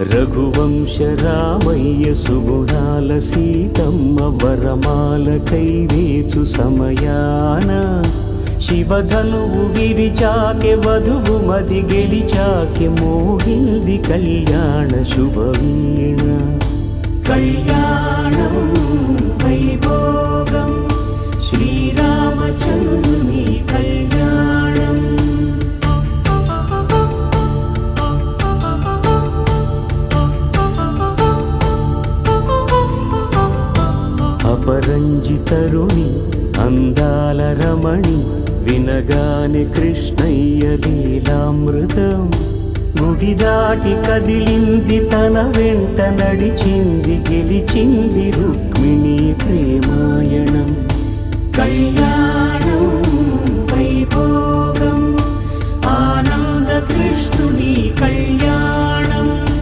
రఘువంశ రామయ్య సుగుణాల సీతమ్మ వరమాల కైవేచు సమయాన శివధనువు విరిచాకె వధువు మది గెలిచాకె మోగింది కళ్యాణ శుభవీణ. కళ్యాణం వైభోగం శ్రీరామచంద్రుని కళ్యాణం. అపరంజి తరుణి అందాల రమణి వినగానే కృష్ణయ్య లీలామృతం. గుడి దాటి కదిలింది తన వెంట నడిచింది గెలిచింది రుక్మిణి ప్రేమాయణం. కళ్యాణం